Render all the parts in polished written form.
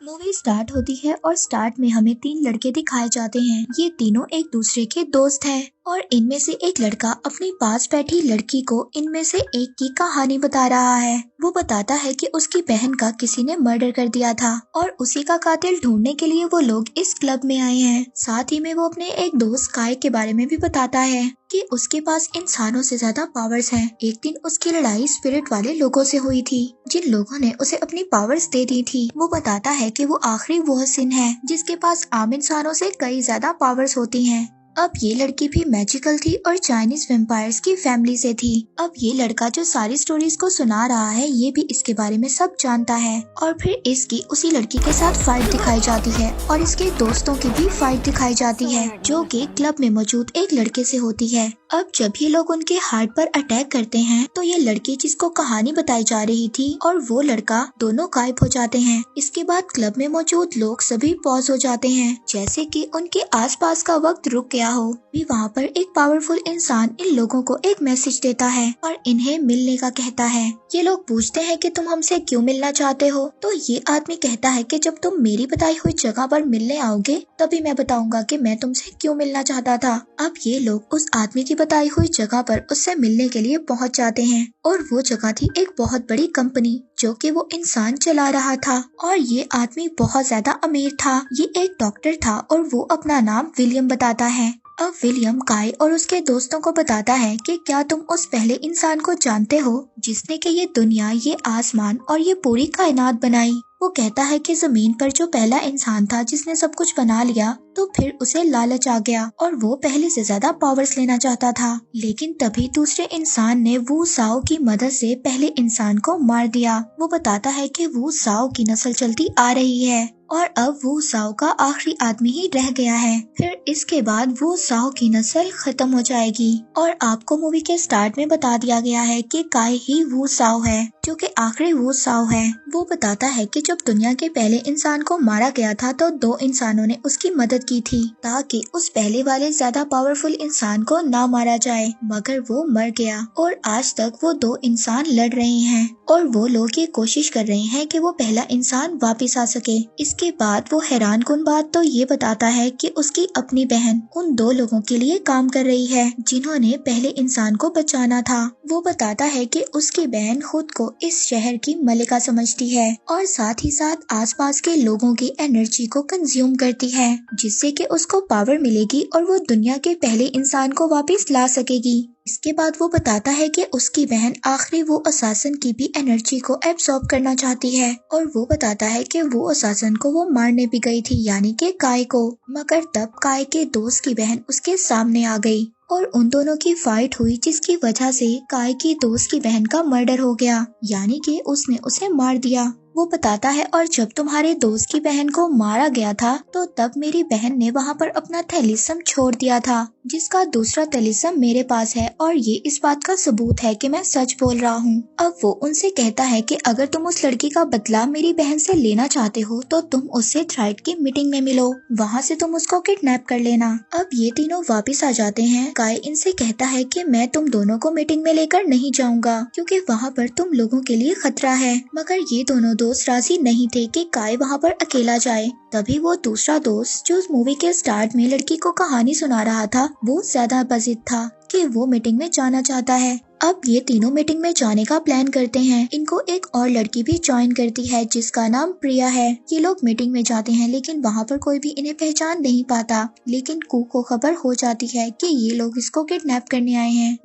Movie start होती है और स्टार्ट में हमें तीन लड़के दिखाए जाते हैं। ये तीनों एक दूसरे के दोस्त हैं और इनमें से एक लड़का अपनी पास बैठी लड़की को इनमें से एक की कहानी बता रहा है। वो बताता है कि उसकी बहन का किसी ने मर्डर कर दिया था और उसी का कातिल ढूंढने के लिए वो लोग इस क्लब में आए हैं। साथ ही में वो अपने एक दोस्त काय के बारे में भी बताता है कि उसके पास इंसानों से ज्यादा पावर्स हैं। एक दिन उसकी लड़ाई स्पिरिट वाले लोगों से हुई थी जिन लोगों ने उसे अपनी पावर्स दे दी थी। वो बताता है कि वो आखिरी वो सिन है जिसके पास आम इंसानों से कई ज्यादा पावर्स होती हैं। अब ये लड़की भी मैजिकल थी और चाइनीज वेम्पायर्स की फैमिली से थी। अब ये लड़का जो सारी स्टोरीज को सुना रहा है ये भी इसके बारे में सब जानता है और फिर इसकी उसी लड़की के साथ फाइट दिखाई जाती है और इसके दोस्तों की भी फाइट दिखाई जाती है जो कि क्लब में मौजूद एक लड़के से होती है। अब जब ये लोग उनके हार्ट पर अटैक करते हैं तो ये लड़की जिसको कहानी बताई जा रही थी और वो लड़का दोनों गायब हो जाते हैं। इसके बाद क्लब में मौजूद लोग सभी पॉज हो जाते हैं जैसे कि उनके आसपास का वक्त रुक गया हो। भी वहाँ पर एक पावरफुल इंसान इन लोगों को एक मैसेज देता है और इन्हें मिलने का कहता है। ये लोग पूछते हैं कि तुम हमसे क्यों मिलना चाहते हो, तो ये आदमी कहता है कि जब तुम मेरी बताई हुई जगह पर मिलने आओगे तभी मैं बताऊंगा कि मैं तुमसे क्यों मिलना चाहता था। अब ये लोग उस आदमी की बताई हुई जगह पर उससे मिलने के लिए पहुंच जाते हैं और वो जगह थी एक बहुत बड़ी कंपनी जो कि वो इंसान चला रहा था और ये आदमी बहुत ज्यादा अमीर था। ये एक डॉक्टर था और वो अपना नाम विलियम बताता है। अब विलियम काय और उसके दोस्तों को बताता है कि क्या तुम उस पहले इंसान को जानते हो जिसने कि ये दुनिया, ये आसमान और ये पूरी कायनात बनाई। वो कहता है कि जमीन पर जो पहला इंसान था जिसने सब कुछ बना लिया तो फिर उसे लालच आ गया और वो पहले से ज्यादा पावर्स लेना चाहता था, लेकिन तभी दूसरे इंसान ने वू साओ की मदद से पहले इंसान को मार दिया। वो बताता है कि वू साओ की नस्ल चलती आ रही है और अब वू साओ का आखिरी आदमी ही रह गया है। फिर इसके बाद वू साओ की नस्ल खत्म हो जाएगी और आपको मूवी के स्टार्ट में बता दिया गया है कि काय ही वू साओ है जो कि आखिरी वू साओ है। वो बताता है कि जब दुनिया के पहले इंसान को मारा गया था तो दो इंसानों ने उसकी मदद की थी ताकि उस पहले वाले ज्यादा पावरफुल इंसान को ना मारा जाए, मगर वो मर गया और आज तक वो दो इंसान लड़ रहे हैं और वो लोग ये कोशिश कर रहे हैं कि वो पहला इंसान वापस आ सके। इसके बाद वो हैरान कुन बात तो ये बताता है कि उसकी अपनी बहन उन दो लोगों के लिए काम कर रही है जिन्होंने पहले इंसान को बचाना था। वो बताता है कि उसकी बहन खुद को इस शहर की मलिका समझती है और साथ ही साथ आसपास के लोगों की एनर्जी को कंज्यूम करती है जिससे कि उसको पावर मिलेगी और वो दुनिया के पहले इंसान को वापस ला सकेगी। इसके बाद वो बताता है कि उसकी बहन आखिरी वो असासन की भी एनर्जी को एब्सॉर्ब करना चाहती है और वो बताता है कि वो असासन को वो मारने भी गई थी यानी कि काय को, मगर तब काय के दोस्त की बहन उसके सामने आ गई और उन दोनों की फाइट हुई जिसकी वजह से काय की दोस्त की बहन का मर्डर हो गया यानी कि उसने उसे मार दिया। वो बताता है और जब तुम्हारे दोस्त की बहन को मारा गया था तो तब मेरी बहन ने वहाँ पर अपना थैलिसम छोड़ दिया था जिसका दूसरा थैलिसम मेरे पास है और ये इस बात का सबूत है कि मैं सच बोल रहा हूँ। अब वो उनसे कहता है कि अगर तुम उस लड़की का बदला मेरी बहन से लेना चाहते हो तो तुम उससे थ्राइड की मीटिंग में मिलो, वहाँ से तुम उसको किडनैप कर लेना। अब ये तीनों वापिस आ जाते हैं। काय इनसे कहता है कि मैं तुम दोनों को मीटिंग में लेकर नहीं जाऊंगा क्योंकि वहाँ पर तुम लोगों के लिए खतरा है, मगर ये दोनों दोस्त राजी नहीं थे कि काय वहाँ पर अकेला जाए। तभी वो दूसरा दोस्त जो उस मूवी के स्टार्ट में लड़की को कहानी सुना रहा था वो ज्यादा बजिद था कि वो मीटिंग में जाना चाहता है। अब ये तीनों मीटिंग में जाने का प्लान करते हैं। इनको एक और लड़की भी ज्वाइन करती है जिसका नाम प्रिया है। ये लोग मीटिंग में जाते हैं लेकिन वहाँ पर कोई भी इन्हें पहचान नहीं पाता, लेकिन कू को खबर हो जाती है कि ये लोग इसको किडनैप करने आए हैं।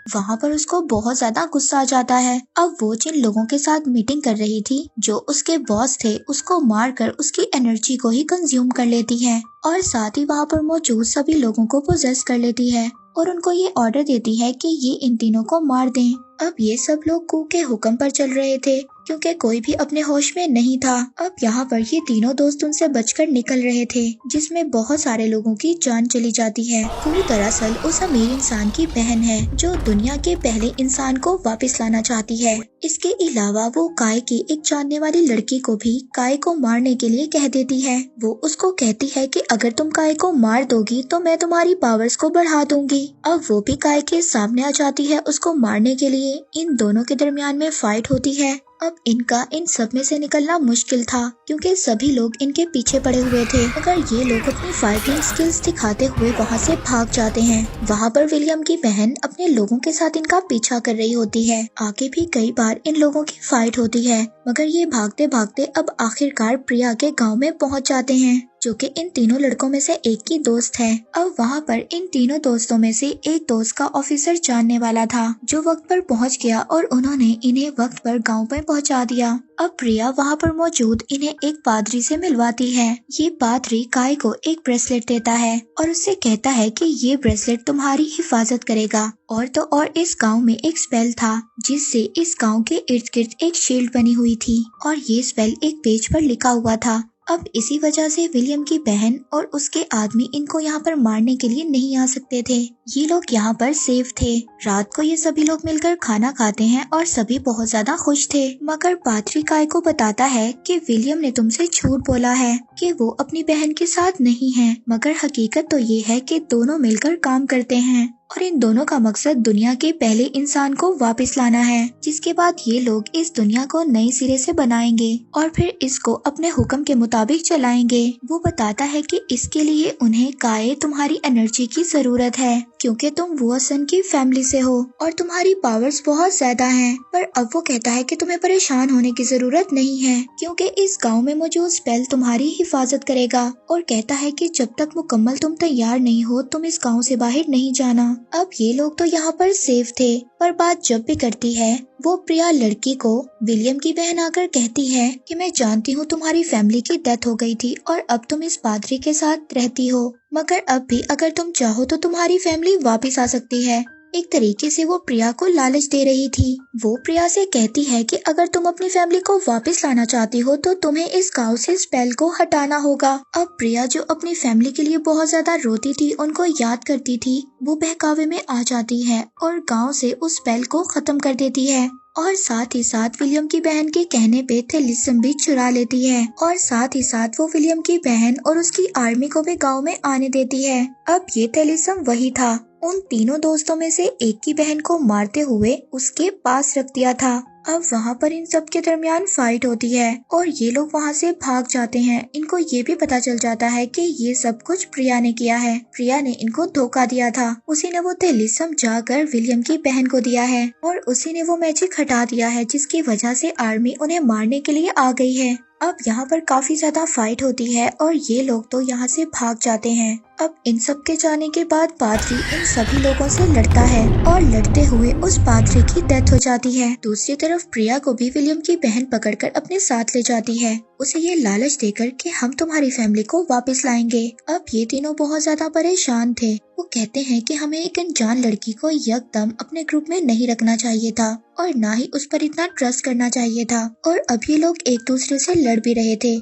वहाँ पर उसको बहुत ज्यादा गुस्सा आ जाता है। अब वो जिन लोगों के साथ मीटिंग कर रही थी जो उसके बॉस थे उसको मारकर उसकी एनर्जी को ही कंज्यूम कर लेती है और साथ ही वहाँ पर मौजूद सभी लोगों को पोजेस कर लेती है और उनको ये ऑर्डर देती है कि ये इन तीनों को मार दें। अब ये सब लोग कू के हुक्म पर चल रहे थे क्योंकि कोई भी अपने होश में नहीं था। अब यहाँ पर ये तीनों दोस्त उनसे बचकर निकल रहे थे जिसमें बहुत सारे लोगों की जान चली जाती है। कू दरअसल उस अमीर इंसान की बहन है जो दुनिया के पहले इंसान को वापस लाना चाहती है। इसके अलावा वो काय की एक जानने वाली लड़की को भी काय को मारने के लिए कह देती है। वो उसको कहती है कि अगर तुम काय को मार दोगी तो मैं तुम्हारी पावर्स को बढ़ा दूंगी। अब वो भी काय के सामने आ जाती है उसको मारने के लिए। इन दोनों के दरमियान में फाइट होती है अब इनका इन सब में से निकलना मुश्किल था क्योंकि सभी लोग इनके पीछे पड़े हुए थे, मगर ये लोग अपनी फाइटिंग स्किल्स दिखाते हुए वहाँ से भाग जाते हैं। वहाँ पर विलियम की बहन अपने लोगों के साथ इनका पीछा कर रही होती है। आगे भी कई बार इन लोगों की फाइट होती है, मगर ये भागते भागते अब आखिरकार प्रिया के गाँव में पहुँच जाते हैं, जो कि इन तीनों लड़कों में से एक की दोस्त है। अब वहाँ पर इन तीनों दोस्तों में से एक दोस्त का ऑफिसर जानने वाला था, जो वक्त पर पहुँच गया और उन्होंने इन्हें वक्त पर गांव में पहुँचा दिया। अब प्रिया वहाँ पर मौजूद इन्हें एक पादरी से मिलवाती है। ये पादरी काय को एक ब्रेसलेट देता है और उससे कहता है कि ये ब्रेसलेट तुम्हारी हिफाजत करेगा। और तो और इस गांव में एक स्पेल था जिससे इस गांव के इर्द गिर्द एक शील्ड बनी हुई थी और ये स्पेल एक पेज पर लिखा हुआ था। अब इसी वजह से विलियम की बहन और उसके आदमी इनको यहाँ पर मारने के लिए नहीं आ सकते थे। ये लोग यहाँ पर सेफ थे। रात को ये सभी लोग मिलकर खाना खाते हैं और सभी बहुत ज्यादा खुश थे, मगर पादरी काय को बताता है कि विलियम ने तुमसे झूठ बोला है कि वो अपनी बहन के साथ नहीं है, मगर हकीकत तो ये है कि दोनों मिलकर काम करते हैं और इन दोनों का मकसद दुनिया के पहले इंसान को वापस लाना है, जिसके बाद ये लोग इस दुनिया को नए सिरे से बनाएंगे और फिर इसको अपने हुक्म के मुताबिक चलाएंगे। वो बताता है कि इसके लिए उन्हें काय तुम्हारी एनर्जी की जरूरत है क्योंकि तुम वॉटसन की फैमिली से हो और तुम्हारी पावर्स बहुत ज्यादा हैं। पर अब वो कहता है कि तुम्हें परेशान होने की जरूरत नहीं है क्योंकि इस गांव में मौजूद स्पेल तुम्हारी हिफाजत करेगा और कहता है कि जब तक मुकम्मल तुम तैयार नहीं हो तुम इस गांव से बाहर नहीं जाना। अब ये लोग तो यहाँ पर सेफ थे, पर बात जब भी करती है वो प्रिया लड़की को विलियम की बहन आकर कहती है कि मैं जानती हूँ तुम्हारी फैमिली की डेथ हो गई थी और अब तुम इस पादरी के साथ रहती हो, मगर अब भी अगर तुम चाहो तो तुम्हारी फैमिली वापस आ सकती है। एक तरीके से वो प्रिया को लालच दे रही थी। वो प्रिया से कहती है कि अगर तुम अपनी फैमिली को वापस लाना चाहती हो तो तुम्हें इस गांव से स्पेल को हटाना होगा। अब प्रिया जो अपनी फैमिली के लिए बहुत ज्यादा रोती थी, उनको याद करती थी, वो बहकावे में आ जाती है और गांव से उस स्पेल को खत्म कर देती है और साथ ही साथ विलियम की बहन के कहने पे थेलिसम भी चुरा लेती है और साथ ही साथ वो विलियम की बहन और उसकी आर्मी को भी गांव में आने देती है। अब ये थेलिसम वही था, उन तीनों दोस्तों में से एक की बहन को मारते हुए उसके पास रख दिया था। अब वहाँ पर इन सब के दरमियान फाइट होती है और ये लोग वहाँ से भाग जाते हैं। इनको ये भी पता चल जाता है कि ये सब कुछ प्रिया ने किया है, प्रिया ने इनको धोखा दिया था। उसी ने वो थेलिसम जाकर विलियम की बहन को दिया है और उसी ने वो मैजिक हटा दिया है जिसकी वजह से आर्मी उन्हें मारने के लिए आ गई है। अब यहाँ पर काफी ज्यादा फाइट होती है और ये लोग तो यहाँ से भाग जाते हैं। अब इन सब के जाने के बाद पादरी इन सभी लोगों से लड़ता है और लड़ते हुए उस पादरी की डेथ हो जाती है। दूसरी तरफ प्रिया को भी विलियम की बहन पकड़कर अपने साथ ले जाती है, उसे ये लालच देकर कि हम तुम्हारी फैमिली को वापस लाएंगे। अब ये तीनों बहुत ज्यादा परेशान थे। वो कहते हैं कि हमें एक अनजान लड़की को यकदम अपने ग्रुप में नहीं रखना चाहिए था और ना ही उस पर इतना ट्रस्ट करना चाहिए था। और अब ये लोग एक दूसरे से लड़ भी रहे थे।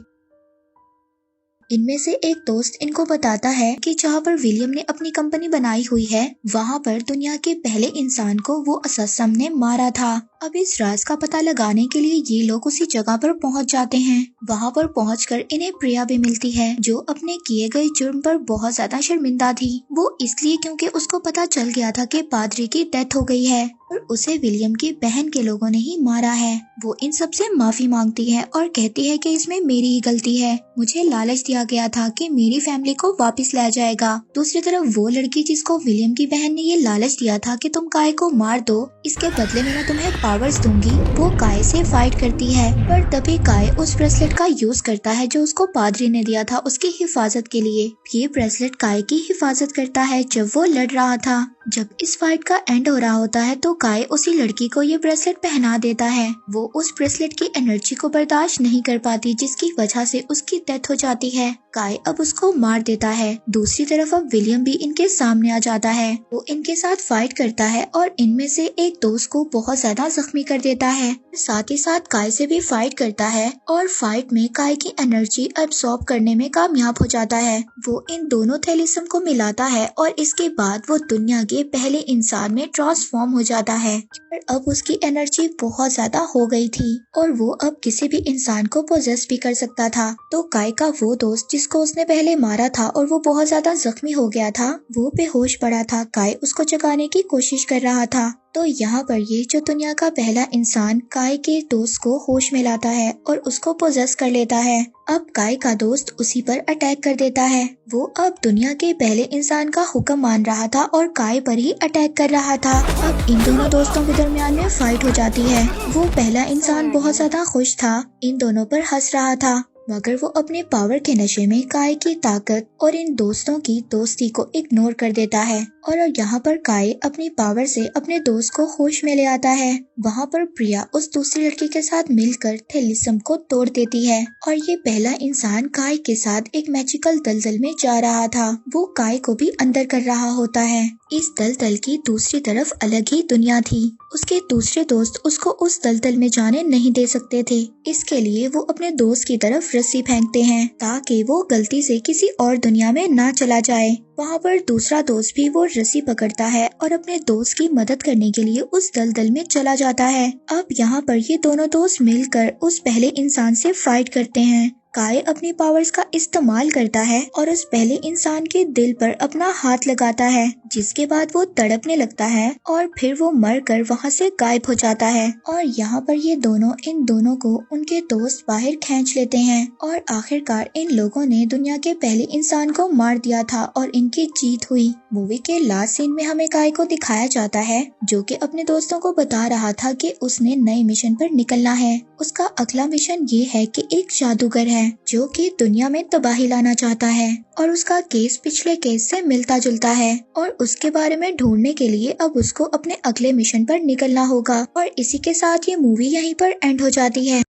इनमें से एक दोस्त इनको बताता है कि जहाँ पर विलियम ने अपनी कंपनी बनाई हुई है वहाँ पर दुनिया के पहले इंसान को वो असम ने मारा था। अब इस राज का पता लगाने के लिए ये लोग उसी जगह पर पहुँच जाते हैं। वहाँ पर पहुंचकर इन्हें प्रिया भी मिलती है, जो अपने किए गए जुर्म पर बहुत ज्यादा शर्मिंदा थी। वो इसलिए क्योंकि उसको पता चल गया था कि पादरी की डेथ हो गई है और उसे विलियम की बहन के लोगों ने ही मारा है। वो इन सब से माफी मांगती है और कहती है कि इसमें मेरी ही गलती है, मुझे लालच दिया गया था कि मेरी फैमिली को वापस लाया जाएगा। दूसरी तरफ वो लड़की जिसको विलियम की बहन ने ये लालच दिया था कि तुम काय को मार दो, इसके बदले में मैं तुम्हें पावर्स दूंगी, वो काय से फाइट करती है। पर तभी काय उस ब्रेसलेट का यूज करता है जो उसको पादरी ने दिया था उसकी हिफाजत के लिए। ये ब्रेसलेट काय की हिफाजत करता है जब वो लड़ रहा था। जब इस फाइट का एंड हो रहा होता है तो काय उसी लड़की को ये ब्रेसलेट पहना देता है। वो उस ब्रेसलेट की एनर्जी को बर्दाश्त नहीं कर पाती जिसकी वजह से उसकी डेथ हो जाती है। काय अब उसको मार देता है। दूसरी तरफ अब विलियम भी इनके सामने आ जाता है। वो इनके साथ फाइट करता है और इनमें से एक दोस्त को बहुत ज्यादा जख्मी कर देता है। साथ ही साथ काय से भी फाइट करता है और फाइट में काय की एनर्जी अब्सॉर्ब करने में कामयाब हो जाता है। वो इन दोनों थैलिसम को मिलाता है और इसके बाद वो दुनिया के पहले इंसान में ट्रांसफॉर्म हो जाता है। पर अब उसकी एनर्जी बहुत ज्यादा हो गई थी और वो अब किसी भी इंसान को पोजेस भी कर सकता था। तो काय का वो दोस्त जिसको उसने पहले मारा था और वो बहुत ज्यादा जख्मी हो गया था, वो बेहोश पड़ा था। काय उसको जगाने की कोशिश कर रहा था। तो यहाँ पर ये जो दुनिया का पहला इंसान काय के दोस्त को होश में लाता है और उसको पोजेस कर लेता है। अब काय का दोस्त उसी पर अटैक कर देता है। वो अब दुनिया के पहले इंसान का हुक्म मान रहा था और काय पर ही अटैक कर रहा था। अब इन दोनों दोस्तों के दरमियान में फाइट हो जाती है। वो पहला इंसान बहुत ज्यादा खुश था, इन दोनों पर हंस रहा था, मगर वो अपने पावर के नशे में काय की ताकत और इन दोस्तों की दोस्ती को इग्नोर कर देता है। और यहाँ पर काय अपनी पावर से अपने दोस्त को होश में ले आता है। वहाँ पर प्रिया उस दूसरी लड़की के साथ मिलकर थेलिसम को तोड़ देती है और ये पहला इंसान काय के साथ एक मैजिकल दलदल में जा रहा था। वो काय को भी अंदर कर रहा होता है। इस दलदल की दूसरी तरफ अलग ही दुनिया थी। उसके दूसरे दोस्त उसको उस दलदल में जाने नहीं दे सकते थे। इसके लिए वो अपने दोस्त की तरफ रस्सी फेंकते हैं ताकि वो गलती से किसी और दुनिया में ना चला जाए। वहाँ पर दूसरा दोस्त भी वो रस्सी पकड़ता है और अपने दोस्त की मदद करने के लिए उस दलदल में चला जाता है। अब यहाँ पर ये दोनों दोस्त मिलकर उस पहले इंसान से फाइट करते हैं। काय अपनी पावर्स का इस्तेमाल करता है और उस पहले इंसान के दिल पर अपना हाथ लगाता है, जिसके बाद वो तड़पने लगता है और फिर वो मरकर वहाँ से गायब हो जाता है। और यहाँ पर ये दोनों इन दोनों को उनके दोस्त बाहर खींच लेते हैं और आखिरकार इन लोगों ने दुनिया के पहले इंसान को मार दिया था और इनकी जीत हुई। मूवी के लास्ट सीन में हमें काय को दिखाया जाता है जो कि अपने दोस्तों को बता रहा था कि उसने नए मिशन पर निकलना है। उसका अगला मिशन ये है कि एक जादूगर है जो कि दुनिया में तबाही लाना चाहता है और उसका केस पिछले केस से मिलता जुलता है और उसके बारे में ढूंढने के लिए अब उसको अपने अगले मिशन पर निकलना होगा। और इसी के साथ ये मूवी यहीं पर एंड हो जाती है।